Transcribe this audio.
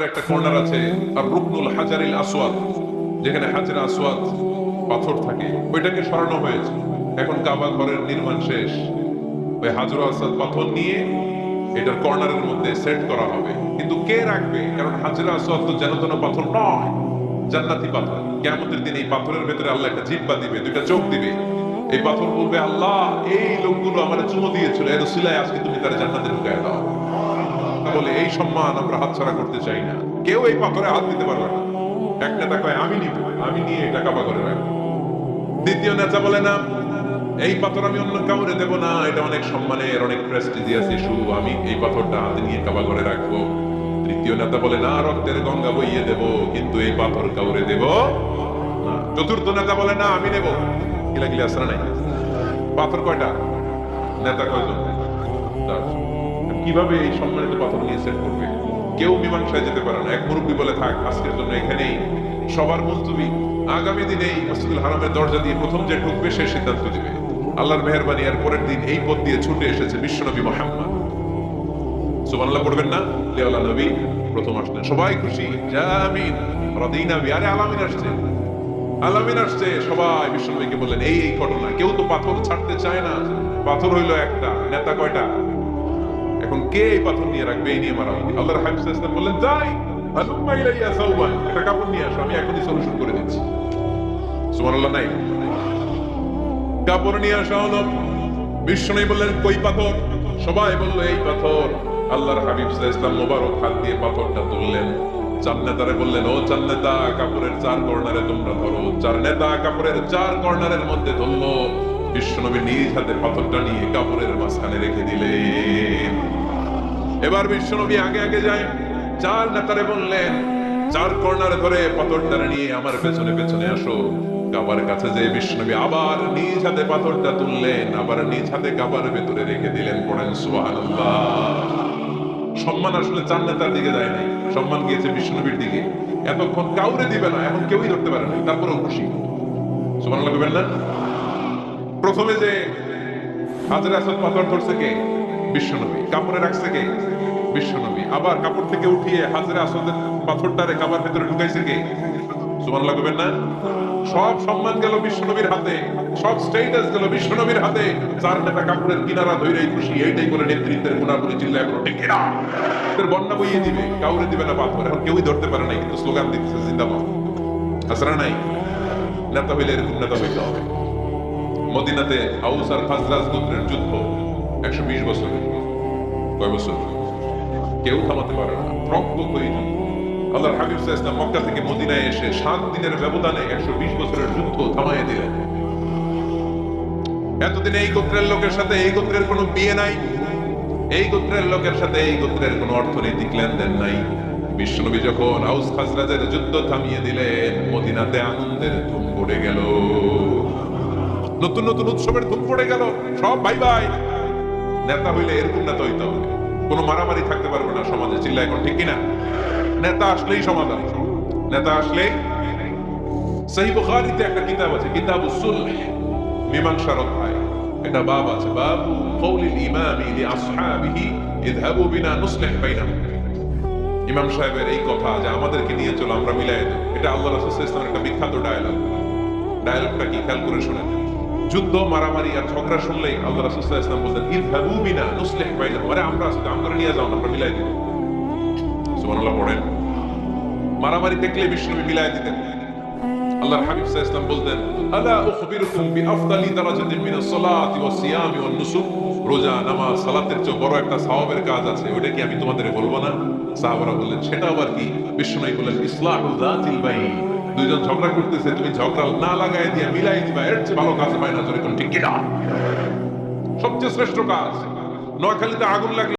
একটা কর্নার আছে আর রুকনুল হাজারিল আসওয়াদ, যেখানে হাজার আসওয়াদ পাথর থাকে, ওইটাকে সরানো হয়েছে। এখন কাবা ঘরের নির্মাণ শেষ, ওই হাজার আসওয়াদ পাথর নিয়ে এটার কর্নারের মধ্যে সেট করা হবে। কিন্তু কে রাখবে? কারণ হাজার আসওয়াদ তো যেন তেন পাথর নয়, জান্নাতি পাথর। কিয়ামতের দিন এই পাথরের ভেতরে আল্লাহ একটা জিহ্বা দিবে, দুইটা চোখ দিবে। এই পাথর বলবে, আল্লাহ এই লোকগুলো আমার চুমো দিয়েছিল, এর উসিলায় আজকে তুমি তার জান্নাতে ঢুকায় দাও। বলে এই সম্মান আমরা হাতছাড়া করতে চাই না, কেউ এই পাথরে হাত দিতে পারবে না। এক নেতা কয় আমি নিব, আমি নিয়ে এটা কাবা করে রাখবো। দ্বিতীয় নেতা বলে না, এই পাথর আমি অন্য কাউরে দেব না, এটা অনেক সম্মানের, অনেক প্রেস্টিজিয়াস ইস্যু, আমি এই পাথরটা হাতে নিয়ে কাবা করে রাখবো। তৃতীয় নেতা বলে না, রক্তের গঙ্গা বইয়ে দেব, কিন্তু এই পাথর কাউরে দেব না। চতুর্থ নেতা বলে না, আমি নেব। কিলা কিলা আসরা নাই। পাথর কয়টা? নেতা কয়জন? কিভাবে এই সম্মানিত পাথর নিয়ে সেট করবে? কেউ মীমাংসায় যেতে পারে না। এক মুরব্বী বলে, থাক আজকের জন্য এখানেই, সবার মুলতবি, আগামী দিনে এই মসজিদুল হারামের দরজা দিয়ে প্রথম যে ঢুকবে সে সিদ্ধান্ত দিবে। আল্লাহর মেহেরবানি, এর পরের দিন এই পথ দিয়ে ছুটে এসেছে বিশ্বনবী মুহাম্মদ। সুবহানাল্লাহ পড়বেন না? লিওলা নবী প্রথম আসলেন, সবাই খুশি, জামিন রাদিনা বি। আরে আলামিন আসছে, আলামিন আসছে। সবাই বিশ্বনবীকে বললেন এই এই ঘটনা। কেউ তো পাথর ছাড়তে চায় না। পাথর হইলো একটা, নেতা কয়টা? এখন কে এই পাথর নিয়ে রাখবে? এই নিয়ে মারামারি। আল্লাহর হাবিব সাল্লাল্লাহু আলাইহি ওয়াসাল্লাম বললেন, যাই হালুম্মা ইলাইয়া সাওবান, একটা কাপড় নিয়ে আসো, আমি এখনই সলিউশন করে দিচ্ছি। সুবহানাল্লাহ নাই? কাপড় নিয়ে আসা হলো। বিশ্বনবী বললেন, কই পাথর? সবাই বলল এই পাথর। আল্লাহর হাবিব সাল্লাল্লাহু আলাইহি ওয়াসাল্লাম মোবারক হাত দিয়ে পাথরটা তুললেন। চার নেতারে বললেন, ও চার নেতা, কাপড়ের চার কর্নারে তোমরা ধরো। চার নেতা কাপড়ের চার কর্নারের মধ্যে ধরলো। বিশ্বনবী নিজ হাতে পাথরটা নিয়ে কাপড়ের মাঝখানে রেখে দিলেন। এবার বিশ্বনবী আগে আগে যায়। চার নেতারে বললেন, চার কর্নারে ধরে পাথরটা নিয়ে আমার পেছনে পেছনে আসো। কাবার কাছে যে বিশ্বনবী আবার নিজ হাতে পাথরটা তুললেন, আবার নিজ হাতে কাবার ভেতরে রেখে দিলেন। পড়েন সুবহানাল্লাহ। সম্মান আসলে চার নেতার দিকে যায় নাই, সম্মান গিয়েছে বিশ্বনবীর দিকে। এতক্ষণ কাউরে দিবে না, এখন কেউই ধরতে পারে না, তারপরেও খুশি। সুবহানাল্লাহ বলবেন না? প্রথমে যে হাজরে আসওয়াদ পাথর ধরছে কে? বিশ্বনবী। কাপড়ে রাখছে কে? বিশ্বনবী। আবার কাপড় থেকে উঠিয়ে হাজরে আসওয়াদের পাথরটারে কাবার ভেতরে ঢুকাইছে কে? সুবহানাল্লাহ বলবেন না? সব সম্মান গেল বিশ্বনবীর হাতে, সব স্টেটাস গেল বিশ্বনবীর হাতে। চার নেতা কাপড়ের কিনারা ধইরাই খুশি, এইটাই করে নেতৃত্বের গুণাবলী চিল্লায় বলো ঠিক কিনা? এর বন্যা বইয়ে দিবে, কাউরে দিবে না পাথর। এখন কেউই ধরতে পারে নাই, কিন্তু স্লোগান দিতেছে জিন্দাবাদ। আসরা নাই? নেতা হইলে এরকম নেতা হইতে হবে। মদিনাতে আউস আর খাজরাজ গোত্রের যুদ্ধ 120 বছর। কয় বছর? কেউ থামাতে পারে না, রক্তক্ষয়ী যুদ্ধ। আল্লাহর হাবিব সাল্লাল্লাহু আলাইহি ওয়াসাল্লাম মক্কা থেকে মদিনায় এসে 7 দিনের ব্যবধানে 120 বছরের যুদ্ধ থামাইয়া দিলেন। এতদিন এই গোত্রের লোকের সাথে এই গোত্রের কোনো বিয়ে নাই, এই গোত্রের লোকের সাথে এই গোত্রের কোনো অর্থনৈতিক লেনদেন নাই। বিশ্বনবী যখন আউস খাজরাজের যুদ্ধ থামিয়ে দিলেন, মদিনাতে আনন্দের ধুম পড়ে গেল, নতুন নতুন উৎসবের ধুম পড়ে গেল। সব ভাই ভাই। নেতা হইলে এরকম নেতা হইতে হবে, কোনো মারামারি থাকতে পারবে না সমাজে। চিল্লা এখন ঠিক কিনা? নেতা আসলেই সমাধান, নেতা আসলেই। সহিহ বুখারীতে একটা কিতাব আছে, কিতাবুস সুলহ, মীমাংসার অধ্যায়। এটা বাব আছে, বাবু কওলিল ইমামি লিআসহাবিহি ইযহাবু বিনা নুসলিহ বাইনাহুম। ইমাম সাহেবের এই কথা যে আমাদেরকে নিয়ে চলো, আমরা মিলাই দেব, এটা আল্লাহ রাসূল সাল্লাল্লাহু আলাইহি ওয়াসাল্লামের একটা বিখ্যাত ডায়ালগ। ডায়ালগটা কি খেয়াল করে শুনেন। যুদ্ধ মারামারি আর ঝগড়া শুনলেই আল্লাহ রাসূল সাল্লাল্লাহু আলাইহি ওয়াসাল্লাম বলতেন, ইযহাবু বিনা নুসলিহ বাইনাহুম, আরে আমরা আছি, আমরা নিয়ে যাও, আমরা মিলাই দেব। সুবহানাল্লাহ পড়েন। মারামারি দেখলে বিশ্বনবী মিলাই দিতেন। আল্লাহর হাবিব সাল্লাল্লাহু আলাইহি ওয়াসাল্লাম বলতেন, আলা উখবিরুকুম বিআফদালি দারাজাতিন মিনাস সালাতি ওয়াস সিয়ামি ওয়ান নুসুক। রোজা, নামাজ, সালাতের চেয়ে বড় একটা সওয়াবের কাজ আছে, ওটা কি আমি তোমাদের বলবো না? সাহাবারা বললেন, সেটা আবার কি? বিশ্বনবী বললেন, ইসলাহু যাতিল বাইন। দুইজন ঝগড়া করতেছে, তুমি ঝগড়া না লাগায় দিয়ে মিলাই দিবা, এর চেয়ে ভালো কাজ হয় না। ঠিক কিনা? সবচেয়ে শ্রেষ্ঠ কাজ। নোয়াখালীতে আগুন লাগলে